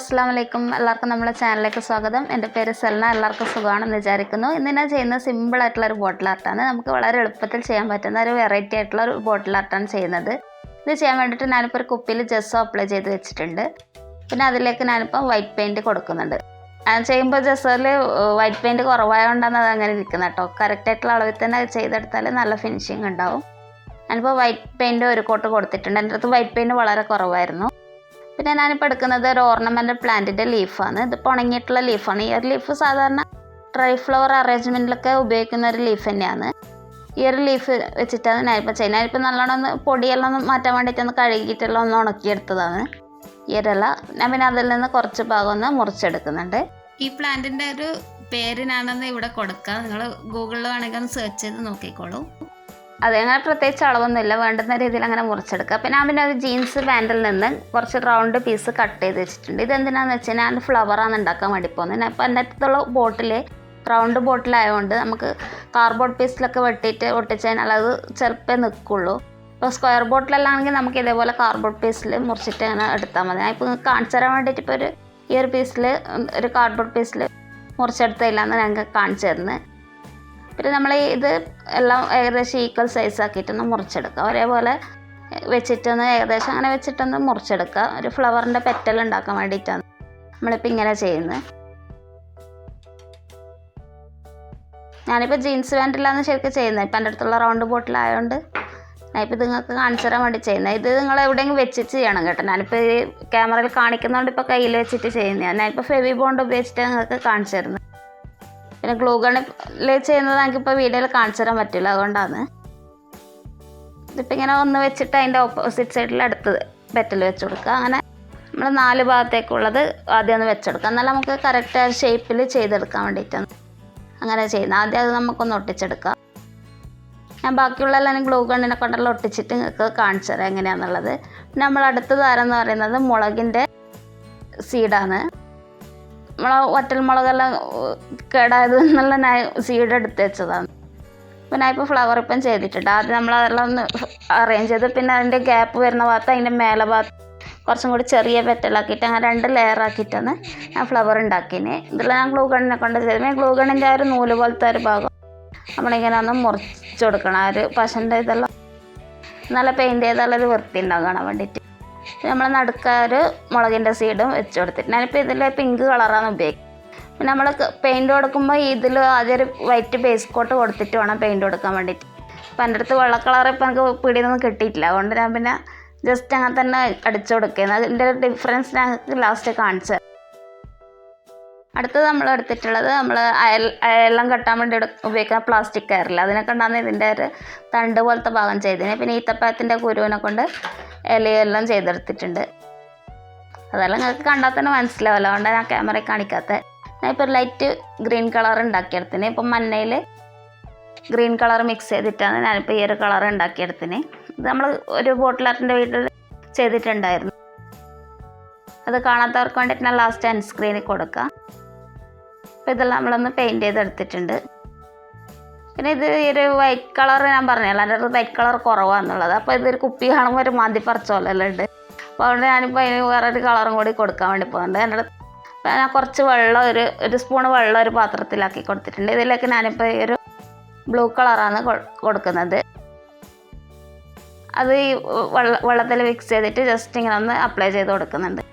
അസ്സലാമു അലൈക്കും. എല്ലാവർക്കും നമ്മുടെ ചാനലിലേക്ക് സ്വാഗതം. എൻ്റെ പേര് സൽന. എല്ലാവർക്കും സുഖമാണെന്ന് വിചാരിക്കുന്നു. ഇന്ന് ഞാൻ ചെയ്യുന്നത് സിമ്പിൾ ആയിട്ടുള്ള ഒരു ബോട്ടിൽ ആർട്ടാണ്. നമുക്ക് വളരെ എളുപ്പത്തിൽ ചെയ്യാൻ പറ്റുന്ന ഒരു വെറൈറ്റി ആയിട്ടുള്ള ഒരു ബോട്ടിൽ ആർട്ടാണ് ചെയ്യുന്നത്. ഇത് ചെയ്യാൻ വേണ്ടിയിട്ട് ഞാനിപ്പോൾ ഒരു കുപ്പിയിൽ ജെസ്സോ അപ്ലൈ ചെയ്ത് വെച്ചിട്ടുണ്ട്. പിന്നെ അതിലേക്ക് ഞാനിപ്പോൾ വൈറ്റ് പെയിൻറ്റ് കൊടുക്കുന്നുണ്ട്. ചെയ്യുമ്പോൾ ജെസ്സോയിൽ വൈറ്റ് പെയിൻറ്റ് കുറവായതുകൊണ്ടാണ് അത് അങ്ങനെ ഇരിക്കുന്നത് കേട്ടോ. കറക്റ്റായിട്ടുള്ള അളവിൽ തന്നെ ചെയ്തെടുത്താൽ നല്ല ഫിനിഷിങ് ഉണ്ടാവും. ഞാനിപ്പോൾ വൈറ്റ് പെയിൻറ്റ് ഒരു കോട്ട് കൊടുത്തിട്ടുണ്ട്. എൻ്റെ അടുത്ത് വൈറ്റ് പെയിൻറ്റ് വളരെ കുറവായിരുന്നു. പിന്നെ ഞാനിപ്പോൾ എടുക്കുന്നത് ഒരു ഓർണമെൻ്റൽ പ്ലാന്റിൻ്റെ ലീഫാണ്. ഇതിപ്പോൾ ഉണങ്ങിയിട്ടുള്ള ലീഫാണ്. ഈ ഒരു ലീഫ് സാധാരണ ഡ്രൈ ഫ്ലവർ അറേഞ്ച്മെൻറ്റിലൊക്കെ ഉപയോഗിക്കുന്ന ഒരു ലീഫ് തന്നെയാണ്. ഈ ഒരു ലീഫ് വെച്ചിട്ടാണ് ഞാനിപ്പോൾ ചെയ്യുന്നത്. ഞാനിപ്പോൾ നല്ലോണം ഒന്ന് പൊടിയെല്ലാം ഒന്ന് മാറ്റാൻ വേണ്ടിയിട്ടൊന്ന് കഴുകിയിട്ടെല്ലാം ഒന്ന് ഉണക്കിയെടുത്തതാണ് ഈ ഒരു ഇല. ഞാൻ പിന്നെ അതിൽ നിന്ന് കുറച്ച് ഭാഗം ഒന്ന് മുറിച്ചെടുക്കുന്നുണ്ട്. ഈ പ്ലാന്റിൻ്റെ ഒരു പേര് ഞാനൊന്ന് ഇവിടെ കൊടുക്കാം. നിങ്ങൾ ഗൂഗിളിൽ വേണമെങ്കിൽ ഒന്ന് സെർച്ച് ചെയ്ത് നോക്കിക്കോളൂ. അതങ്ങനെ പ്രത്യേകിച്ച് അളവൊന്നുമില്ല, വേണ്ടുന്ന രീതിയിൽ അങ്ങനെ മുറിച്ചെടുക്കുക. പിന്നെ ഒരു ജീൻസ് പാൻറ്റിൽ നിന്ന് കുറച്ച് റൗണ്ട് പീസ് കട്ട് ചെയ്ത് വെച്ചിട്ടുണ്ട്. ഇതെന്തിനാന്ന് വെച്ചാൽ ഞാൻ ഫ്ലവറാണ് ഉണ്ടാക്കാൻ വേണ്ടി പോകുന്നത്. ഞാൻ ഇപ്പോൾ എൻ്റെ അടുത്തുള്ള ബോട്ടിൽ റൗണ്ട് ബോട്ടിലായതുകൊണ്ട് നമുക്ക് കാർഡ്ബോർഡ് പീസിലൊക്കെ വെട്ടിയിട്ട് ഒട്ടിച്ച് കഴിഞ്ഞാൽ അത് ചിലപ്പോൾ നിൽക്കുള്ളൂ. ഇപ്പോൾ സ്ക്വയർ ബോട്ടിലെല്ലാണെങ്കിൽ നമുക്ക് ഇതേപോലെ കാർഡ്ബോർഡ് പീസിൽ മുറിച്ചിട്ട് അങ്ങനെ എടുത്താൽ മതി. ഞാൻ ഇപ്പോൾ കാണിച്ചു തരാൻ വേണ്ടിയിട്ട് ഇപ്പോൾ ഈ ഒരു പീസിൽ ഒരു കാർഡ്ബോർഡ് പീസിൽ മുറിച്ചെടുത്തില്ലാന്ന് ഞങ്ങൾക്ക് കാണിച്ചു തരുന്നത്. പിന്നെ നമ്മൾ ഇത് എല്ലാം ഏകദേശം ഈക്വൽ സൈസ് ആക്കിയിട്ടൊന്ന് മുറിച്ചെടുക്കുക. ഒരേപോലെ വെച്ചിട്ടൊന്ന് ഏകദേശം അങ്ങനെ വെച്ചിട്ടൊന്ന് മുറിച്ചെടുക്കുക. ഒരു ഫ്ലവറിൻ്റെ പെറ്റൽ ഉണ്ടാക്കാൻ വേണ്ടിയിട്ടാണ് നമ്മളിപ്പോൾ ഇങ്ങനെ ചെയ്യുന്നത്. ഞാനിപ്പോൾ ജീൻസ് പാൻറ്റിലാണ് ശരിക്കും ചെയ്യുന്നത്. ഇപ്പം എൻ്റെ അടുത്തുള്ള റൗണ്ട് ബോട്ടിലായതുകൊണ്ട് ഞാനിപ്പോൾ നിങ്ങൾക്ക് കാണിച്ചു തരാൻ വേണ്ടി ചെയ്യുന്നത്. ഇത് നിങ്ങൾ എവിടെയെങ്കിലും വെച്ചിട്ട് ചെയ്യണം കേട്ടോ. ഞാനിപ്പോൾ ഈ ക്യാമറയിൽ കാണിക്കുന്നതുകൊണ്ട് ഇപ്പോൾ കയ്യിൽ വെച്ചിട്ട് ചെയ്യുന്നതാണ്. ഞാനിപ്പോൾ ഫെവി ബോണ്ട് ഉപയോഗിച്ചിട്ട് നിങ്ങൾക്ക് കാണിച്ചു തരുന്നത്. പിന്നെ ഗ്ലൂ ഗണ്ണിൽ ചെയ്യുന്നത് എനിക്കിപ്പോൾ വീഡിയോയിൽ കാണിച്ചു തരാൻ പറ്റില്ല, അതുകൊണ്ടാണ്. ഇതിപ്പോൾ ഇങ്ങനെ ഒന്ന് വെച്ചിട്ട് അതിൻ്റെ ഓപ്പോസിറ്റ് സൈഡിൽ അടുത്ത് പെറ്റൽ വെച്ച് കൊടുക്കുക. അങ്ങനെ നമ്മൾ 4 ഭാഗത്തേക്കുള്ളത് ആദ്യം ഒന്ന് വെച്ചെടുക്കുക. എന്നാൽ നമുക്ക് കറക്റ്റ് ആ ഷേപ്പിൽ ചെയ്തെടുക്കാൻ വേണ്ടിയിട്ടാണ് അങ്ങനെ ചെയ്യുന്നത്. ആദ്യം അത് നമുക്കൊന്ന് ഒട്ടിച്ചെടുക്കാം. ഞാൻ ബാക്കിയുള്ളതെല്ലാം ഗ്ലൂ ഗണ്ണിനെ കൊണ്ടെല്ലാം ഒട്ടിച്ചിട്ട് നിങ്ങൾക്ക് കാണിച്ചു തരാം എങ്ങനെയാണെന്നുള്ളത്. പിന്നെ നമ്മൾ അടുത്ത താരം എന്ന് പറയുന്നത് മുളകിൻ്റെ സീഡാണ്. വറ്റൽ മുളകെല്ലാം കേടായത് എന്നുള്ള ഞാൻ സീഡ് എടുത്ത് വെച്ചതാണ്. പിന്നെ ഇപ്പോൾ ഫ്ലവർ ഇപ്പം ചെയ്തിട്ടുണ്ട്. ആദ്യം നമ്മളതെല്ലാം ഒന്ന് അറേഞ്ച് ചെയ്ത് പിന്നെ അതിൻ്റെ ഗ്യാപ്പ് വരുന്ന ഭാഗത്ത് അതിൻ്റെ മേലെ ഭാഗത്ത് കുറച്ചും കൂടി ചെറിയ പെറ്റലാക്കിയിട്ട് അങ്ങനെ 2 ലെയർ ആക്കിയിട്ടാണ് ഞാൻ ഫ്ലവർ ഉണ്ടാക്കിയത്. ഇതിൽ ഞാൻ ഗ്ലൂ ഗണ്ണിനെ കൊണ്ട് ചെയ്ത് ഗ്ലൂ ഗണ്ണിൻ്റെ ആ ഒരു നൂല് പോലത്തെ ഒരു ഭാഗം നമ്മളിങ്ങനെ ഒന്ന് മുറിച്ച് കൊടുക്കണം. ആ ഒരു പശൻ്റെ ഇതെല്ലാം നല്ല പെയിൻറ്റ് ചെയ്താലൊരു വൃത്തി ഉണ്ടാവും കാണാൻ വേണ്ടിയിട്ട്. നമ്മൾ നടുക്കൊരു മുളകിൻ്റെ സീഡും വെച്ച് കൊടുത്തിട്ട് ഞാനിപ്പോൾ ഇതിൽ പിങ്ക് കളറാണ് ഉപയോഗിക്കുന്നത്. പിന്നെ നമ്മൾ പെയിൻറ്റ് കൊടുക്കുമ്പോൾ ഇതിൽ ആദ്യം ഒരു വൈറ്റ് ബേസ് കോട്ട് കൊടുത്തിട്ട് വേണം പെയിൻറ്റ് കൊടുക്കാൻ വേണ്ടിയിട്ട്. അപ്പം എൻ്റെ അടുത്ത് വെള്ള കളർ ഇപ്പം എനിക്ക് പിടിയൊന്നും കിട്ടിയിട്ടില്ല, അതുകൊണ്ട് ഞാൻ പിന്നെ ജസ്റ്റ് അങ്ങനെ തന്നെ അടിച്ചു കൊടുക്കുന്നത്. അതിൻ്റെ ഒരു ഡിഫറൻസ് ഞങ്ങൾക്ക് ലാസ്റ്റ് കാണിച്ചു. അടുത്തത് നമ്മൾ എടുത്തിട്ടുള്ളത് നമ്മൾ അയലെല്ലാം കെട്ടാൻ വേണ്ടി ഉപയോഗിക്കുന്ന പ്ലാസ്റ്റിക് കയറില്ല, അതിനൊക്കെ ഉണ്ടാകുന്ന ഇതിൻ്റെ ഒരു തണ്ട് പോലത്തെ ഭാഗം ചെയ്തതിന്. പിന്നെ ഈത്തപ്പഴത്തിൻ്റെ കുരുവിനെ കൊണ്ട് ഇലയെല്ലാം ചെയ്തെടുത്തിട്ടുണ്ട്. അതെല്ലാം നിങ്ങൾക്ക് കണ്ടാൽ തന്നെ മനസ്സിലാവല്ലോ, അതുകൊണ്ട് ഞാൻ ക്യാമറയിൽ കാണിക്കാത്തത്. ഞാൻ ഇപ്പോൾ ലൈറ്റ് ഗ്രീൻ കളർ ഉണ്ടാക്കിയെടുത്തിന്. ഇപ്പം മഞ്ഞയിൽ ഗ്രീൻ കളർ മിക്സ് ചെയ്തിട്ടാണ് ഞാനിപ്പോൾ ഈ ഒരു കളർ ഉണ്ടാക്കിയെടുത്തിന്. ഇത് നമ്മൾ ഒരു ബോട്ടിലാർട്ടിൻ്റെ വീട്ടിൽ ചെയ്തിട്ടുണ്ടായിരുന്നു. അത് കാണാത്തവർക്ക് വേണ്ടിയിട്ട് ഞാൻ ലാസ്റ്റ് എൻഡ് സ്ക്രീനിൽ കൊടുക്കാം. അപ്പോൾ ഇതെല്ലാം നമ്മളൊന്ന് പെയിൻറ്റ് ചെയ്തെടുത്തിട്ടുണ്ട്. പിന്നെ ഇത് ഈ ഒരു വൈറ്റ് കളർ ഞാൻ പറഞ്ഞല്ലോ, എൻ്റെ അടുത്ത് വൈറ്റ് കളർ കുറവാണെന്നുള്ളത്. അപ്പോൾ ഇതൊരു കുപ്പി കാണുമ്പോൾ ഒരു മാന്തി പറിച്ച പോലെല്ലാം ഉണ്ട്. അപ്പോൾ അതുകൊണ്ട് ഞാനിപ്പോൾ അതിന് വേറൊരു കളറും കൂടി കൊടുക്കാൻ വേണ്ടി പോകുന്നുണ്ട്. എൻ്റെ അടുത്ത് ഞാൻ കുറച്ച് വെള്ളം ഒരു സ്പൂണ് വെള്ളം ഒരു പാത്രത്തിലാക്കി കൊടുത്തിട്ടുണ്ട്. ഇതിലേക്ക് ഞാനിപ്പോൾ ഈ ഒരു ബ്ലൂ കളറാണ് കൊടുക്കുന്നത്. അത് ഈ വെള്ളത്തിൽ മിക്സ് ചെയ്തിട്ട് ജസ്റ്റ് ഇങ്ങനെ ഒന്ന് അപ്ലൈ ചെയ്ത് കൊടുക്കുന്നുണ്ട്.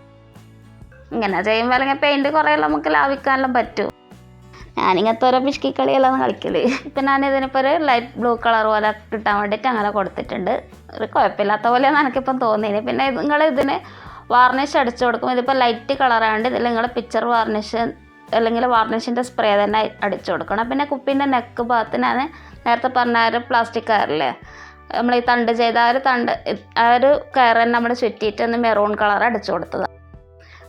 ഇങ്ങനെ ചെയ്യുമ്പോൾ അല്ലെങ്കിൽ പെയിൻറ്റ് കുറേയെല്ലാം നമുക്ക് ലാഭിക്കാനെല്ലാം പറ്റും. ഞാനിങ്ങനത്തെ ഓരോ പിഷ്കി കളിയെല്ലാം കളിക്കല്. ഇപ്പം ഞാനിതിനിപ്പോൾ ഒരു ലൈറ്റ് ബ്ലൂ കളർ പോലെ കിട്ടാൻ വേണ്ടിയിട്ട് അങ്ങനെ കൊടുത്തിട്ടുണ്ട്. ഒരു കുഴപ്പമില്ലാത്ത പോലെയാണ് എനിക്കിപ്പം തോന്നിയത്. പിന്നെ നിങ്ങൾ ഇതിന് വാർണിഷ് അടിച്ചു കൊടുക്കും. ഇതിപ്പോൾ ലൈറ്റ് കളറായതുകൊണ്ട് ഇതിൽ നിങ്ങൾ പിക്ചർ വാർണിഷ് അല്ലെങ്കിൽ വാർണിഷിൻ്റെ സ്പ്രേ തന്നെ അടിച്ചു കൊടുക്കണം. പിന്നെ കുപ്പീൻ്റെ നെക്ക് ഭാഗത്ത് ഞാൻ നേരത്തെ പറഞ്ഞ ഒരു പ്ലാസ്റ്റിക് കയറില്ലേ, നമ്മൾ ഈ തണ്ട് ചെയ്ത ആ ഒരു കയർ തന്നെ നമ്മൾ ചുറ്റിയിട്ട് ഒന്ന് മെറൂൺ കളർ അടിച്ചു കൊടുത്തതാണ്.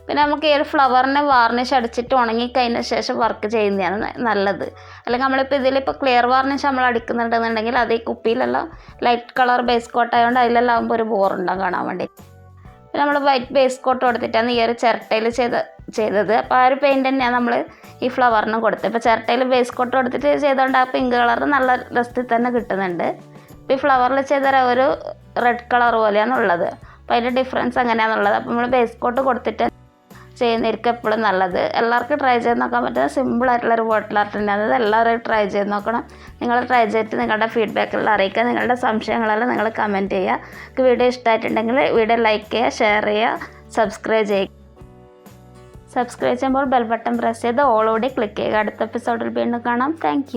പിന്നെ നമുക്ക് ഈ ഒരു ഫ്ലവറിനെ വാർണിഷ് അടിച്ചിട്ട് ഉണങ്ങിക്കഴിഞ്ഞ ശേഷം വർക്ക് ചെയ്യുന്നതാണ് നല്ലത്. അല്ലെങ്കിൽ നമ്മളിപ്പോൾ ഇതിലിപ്പോൾ ക്ലിയർ വാർണിഷ് നമ്മൾ അടിക്കുന്നുണ്ടെന്നുണ്ടെങ്കിൽ അത് ഈ കുപ്പിയിലെല്ലാം ലൈറ്റ് കളർ ബേസ് കോട്ട് ആയതുകൊണ്ട് അതിലെല്ലാം ആകുമ്പോൾ ഒരു ബോറുണ്ടാകും കാണാൻ വേണ്ടി. പിന്നെ നമ്മൾ വൈറ്റ് ബേസ് കോട്ട് കൊടുത്തിട്ടാണ് ഈ ഒരു ചിരട്ടയിൽ ചെയ്തത്. അപ്പോൾ ആ ഒരു പെയിൻറ്റ് തന്നെയാണ് നമ്മൾ ഈ ഫ്ലവറിനും കൊടുത്തത്. ഇപ്പോൾ ചിരട്ടയിൽ ബേസ് കോട്ട് കൊടുത്തിട്ട് ചെയ്തുകൊണ്ട് ആ പിങ്ക് കളർ നല്ല രസത്തിൽ തന്നെ കിട്ടുന്നുണ്ട്. ഇപ്പോൾ ഈ ഫ്ലവറിൽ ചെയ്ത ഒരു റെഡ് കളർ പോലെയാണ് ഉള്ളത്. അപ്പോൾ അതിൻ്റെ ഡിഫറൻസ് അങ്ങനെയാണുള്ളത്. അപ്പോൾ നമ്മൾ ബേസ് കോട്ട് കൊടുത്തിട്ട് ചെയ്യുന്നതായിരിക്കും എപ്പോഴും നല്ലത്. എല്ലാവർക്കും ട്രൈ ചെയ്ത് നോക്കാൻ പറ്റുന്ന സിമ്പിളായിട്ടുള്ളൊരു ബോട്ടിൽ ആർട്ട് തന്നെയാണ്. അത് എല്ലാവരും ട്രൈ ചെയ്ത് നോക്കണം. നിങ്ങൾ ട്രൈ ചെയ്തിട്ട് നിങ്ങളുടെ ഫീഡ്ബാക്കെല്ലാം അറിയിക്കുക. നിങ്ങളുടെ സംശയങ്ങളെല്ലാം നിങ്ങൾ കമൻറ്റ് ചെയ്യുക. നിങ്ങൾക്ക് വീഡിയോ ഇഷ്ടമായിട്ടുണ്ടെങ്കിൽ വീഡിയോ ലൈക്ക് ചെയ്യുക, ഷെയർ ചെയ്യുക, സബ്സ്ക്രൈബ് ചെയ്യുക. സബ്സ്ക്രൈബ് ചെയ്യുമ്പോൾ ബെൽ ബട്ടൺ പ്രസ് ചെയ്ത് ഓൾ കൂടി ക്ലിക്ക് ചെയ്യുക. അടുത്ത എപ്പിസോഡിൽ വീണ്ടും കാണാം. താങ്ക്